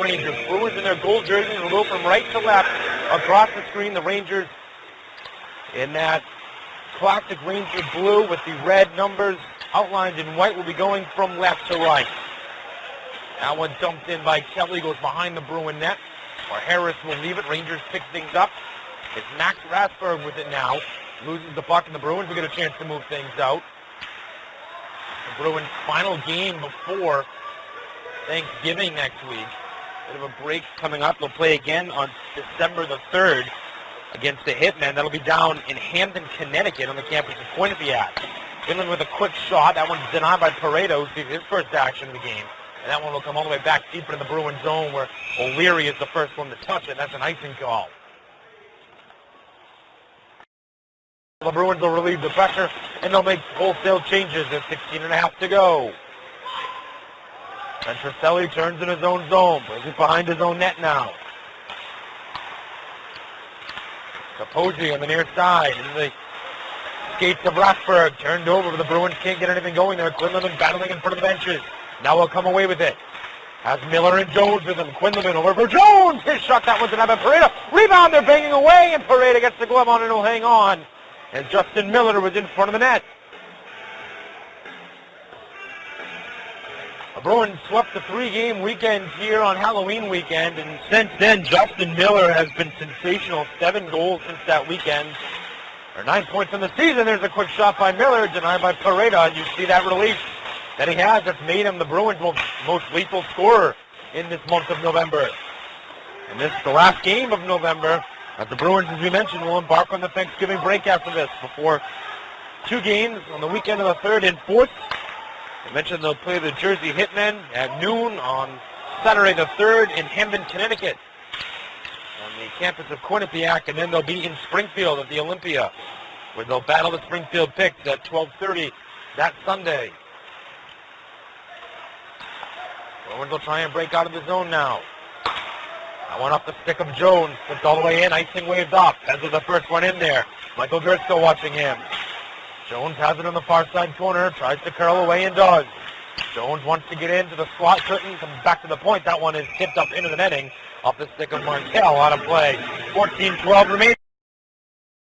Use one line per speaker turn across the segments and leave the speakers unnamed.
Rangers. Bruins in their gold jerseys will go from right to left across the screen. The Rangers in that classic Ranger blue with the red numbers outlined in white will be going from left to right. That one dumped in by Kelly, goes behind the Bruin net, where Harris will leave it. Rangers pick things up. It's Max Rasberg with it now. Loses the puck, and the Bruins will get a chance to move things out. The Bruins' final game before Thanksgiving next week. Bit of a break coming up. They'll play again on December the 3rd against the Hitmen. That'll be down in Hamden, Connecticut on the campus of Quinnipiac. Finland with a quick shot. That one's denied by Pareto, who sees his first action of the game. And that one will come all the way back deeper in the Bruin zone where O'Leary is the first one to touch it. That's an icing call. The Bruins will relieve the pressure, and they'll make wholesale changes. There's 16.5 to go. Petroselli turns in his own zone. Brings it behind his own net now. Capozzi on the near side. And the skates of Rasberg turned over, but the Bruins can't get anything going there. Quinlivan battling in front of the benches. Now will come away with it. Has Miller and Jones with him. Quinlivan over for Jones. His shot, that was another Pareto. Rebound, they're banging away, and Pareto gets the glove on and he'll hang on. And Justin Miller was in front of the net. The Bruins swept the 3-game weekend here on Halloween weekend, and since then, Justin Miller has been sensational. 7 goals since that weekend. Or 9 points in the season. There's a quick shot by Miller, denied by Pareto, and you see that release that he has. That's made him the Bruins' most lethal scorer in this month of November. And this is the last game of November, as the Bruins, as we mentioned, will embark on the Thanksgiving break after this, before 2 games on the weekend of the 3rd and 4th. I mentioned they'll play the Jersey Hitmen at noon on Saturday the 3rd in Hamden, Connecticut, on the campus of Quinnipiac, and then they'll be in Springfield at the Olympia, where they'll battle the Springfield Picks at 12:30 that Sunday. Bruins will try and break out of the zone now. That one off the stick of Jones, flipped all the way in, icing waves off. As was the first one in there. Michael Gersko watching him. Jones has it on the far side corner, tries to curl away and does. Jones wants to get into the slot, couldn't, comes back to the point. That one is tipped up into the netting off the stick of Markel, out of play. 14-12 remaining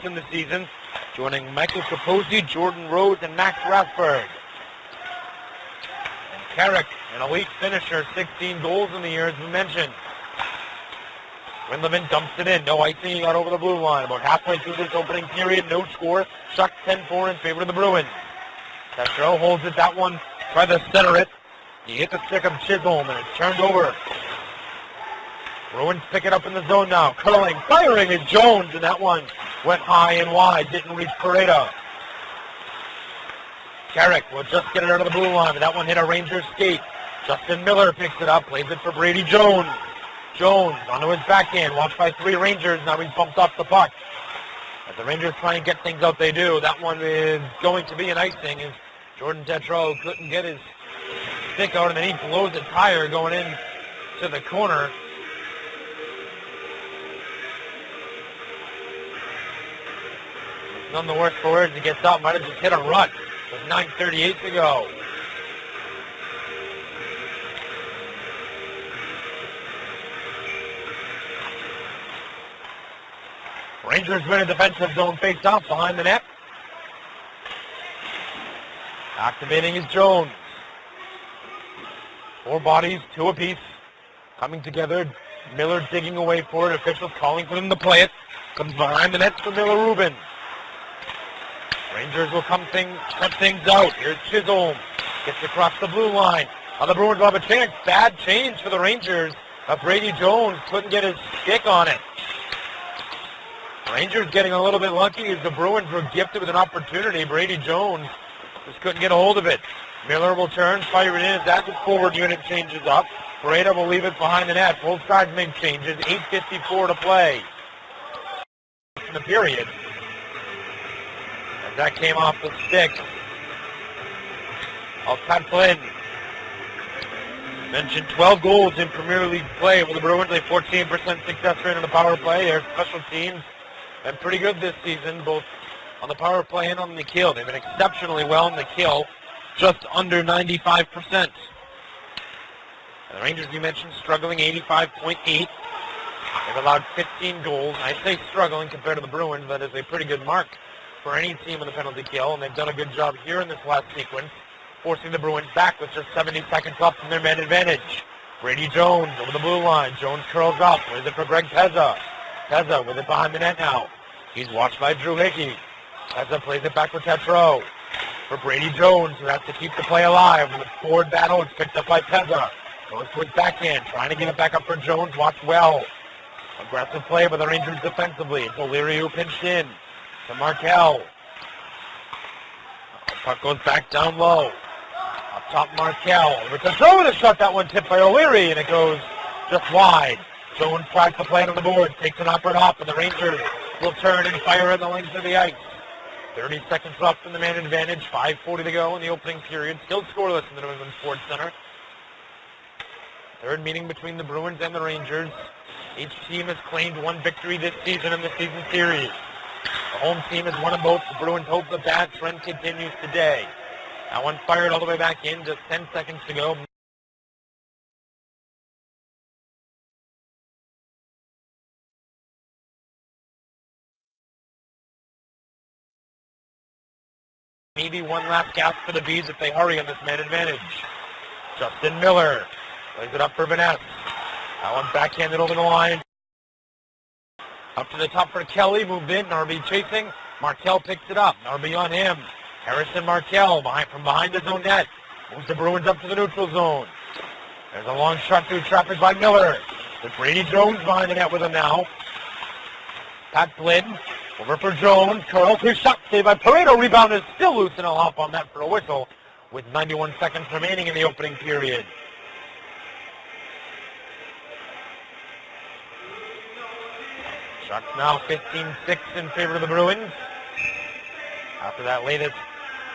in the season, joining Michael Capozzi, Jordan Rose, and Max Rasberg. And Carrick, an elite finisher, 16 goals in the year, as we mentioned. Quinlivan dumps it in. No icing. He got over the blue line. About halfway through this opening period, no score. Shucks 10-4 in favor of the Bruins. Tetro holds it. That one, try to center it. He hit the stick of Chisholm, and it's turned over. Bruins pick it up in the zone now. Curling, firing is Jones, and that one went high and wide. Didn't reach Pareto. Carrick will just get it out of the blue line, but that one hit a Rangers skate. Justin Miller picks it up, plays it for Brady Jones. Jones onto his backhand, watched by 3 Rangers. Now he's bumped off the puck. As the Rangers try and get things out, they do. That one is going to be an icing, as Jordan Tetro couldn't get his stick out, and then he blows it higher going in to the corner. It's none the worse for wear as he gets out. Might have just hit a rut with 9:38 to go. Rangers win a defensive zone face-off behind the net. Activating is Jones. 4 bodies, 2 apiece, coming together. Miller digging away for it. Officials calling for them to play it. Comes behind the net for Miller Rubin. Rangers will cut things out. Here's Chisholm. Gets across the blue line. The Bruins will have a chance. Bad change for the Rangers. Brady Jones couldn't get his stick on it. Rangers getting a little bit lucky as the Bruins were gifted with an opportunity. Brady Jones just couldn't get a hold of it. Miller will turn, fire it in as that forward unit changes up. Pareto will leave it behind the net. Both sides make changes. 8:54 to play in the period. As that came off the stick of Pat Flynn. Mentioned 12 goals in Premier League play with the Bruins. A 14% success rate on the power play. Their special teams been pretty good this season, both on the power play and on the kill. They've been exceptionally well in the kill, just under 95%. The Rangers, you mentioned, struggling 85.8. They've allowed 15 goals. I say struggling compared to the Bruins. That is a pretty good mark for any team in the penalty kill, and they've done a good job here in this last sequence, forcing the Bruins back with just 70 seconds left in their man advantage. Brady Jones over the blue line. Jones curls up. Plays it for Greg Pezza. Pezza with it behind the net now. He's watched by Drew Hickey. Pezza plays it back for Tetreault. For Brady Jones, who has to keep the play alive. In the forward battle, it's picked up by Pezza. Goes to his backhand, trying to get it back up for Jones. Watch well. Aggressive play by the Rangers defensively. It's O'Leary who pinched in to Markel. Puck goes back down low. Up top, Markel. Over to Joe with a shot. That one tipped by O'Leary, and it goes just wide. Jones cracks the play on the board, takes an upward hop, and the Rangers will turn and fire at the length of the ice. 30 seconds left in the man advantage. 5:40 to go in the opening period. Still scoreless in the New England Sports Center. Third meeting between the Bruins and the Rangers. Each team has claimed one victory this season in the season series. The home team has won them both. The Bruins hope the bad trend continues today. That one fired all the way back in. Just 10 seconds to go. Maybe one last gasp for the Bees if they hurry on this man advantage. Justin Miller plays it up for Vanessa. That one backhanded over the line. Up to the top for Kelly. Moved in. Narby chasing. Markel picks it up. Narby on him. Harrison Markel from behind his own net. Moves the Bruins up to the neutral zone. There's a long shot through traffic by Miller. With Brady Jones behind the net with him now. Pat Flynn. Over for Jones. Curl through shot saved by Pareto. Rebound is still loose, and I'll hop on that for a whistle with 91 seconds remaining in the opening period. Shots now 15-6 in favor of the Bruins. After that latest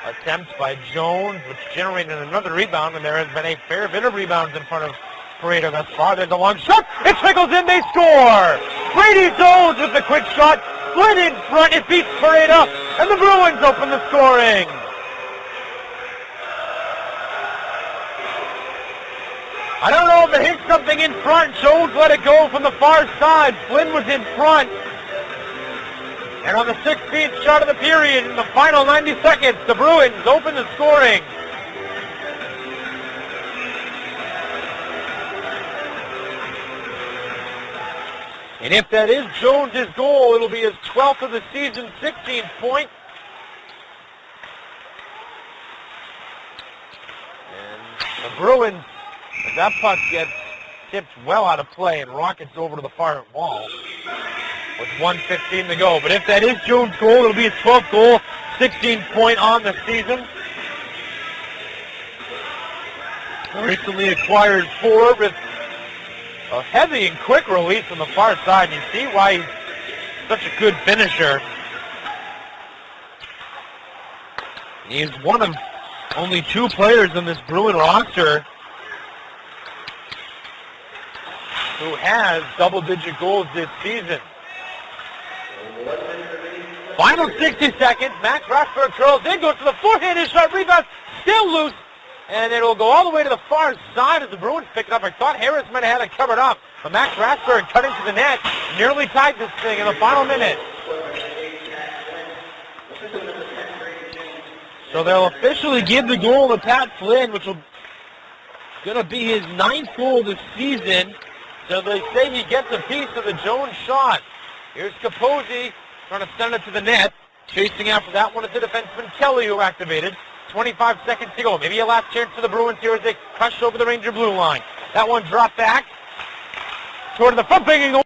attempt by Jones, which generated another rebound, and there has been a fair bit of rebounds in front of Pareto thus far. There's a long shot. It trickles in. They score. Brady Jones with the quick shot. Flynn in front. It beats Pareto, and the Bruins open the scoring. I don't know if it hit something in front. Jones let it go from the far side. Flynn was in front. And on the 16th shot of the period, in the final 90 seconds, the Bruins open the scoring. And if that is Jones' goal, it'll be his 12th of the season, 16th point. And the Bruins, as that puck gets tipped well out of play and rockets over to the far wall with 1:15 to go. But if that is Jones' goal, it'll be his 12th goal, 16th point on the season. Recently acquired forward with a heavy and quick release on the far side. You see why he's such a good finisher. He's one of only two players in this Bruin roster who has double-digit goals this season. Final 60 seconds. Max Rashford curls in, goes to the forehanded shot, rebound, still loose. And it'll go all the way to the far side as the Bruins pick it up. I thought Harris might have had it covered up. But Max Rashford cutting to the net nearly tied this thing in the final minute. So they'll officially give the goal to Pat Flynn, which will going to be his 9th goal this season. So they say he gets a piece of the Jones shot. Here's Capozzi trying to send it to the net. Chasing after that one is the defenseman Kelly, who activated. 25 seconds to go. Maybe a last chance for the Bruins here as they crush over the Ranger blue line. That one dropped back toward the front, banging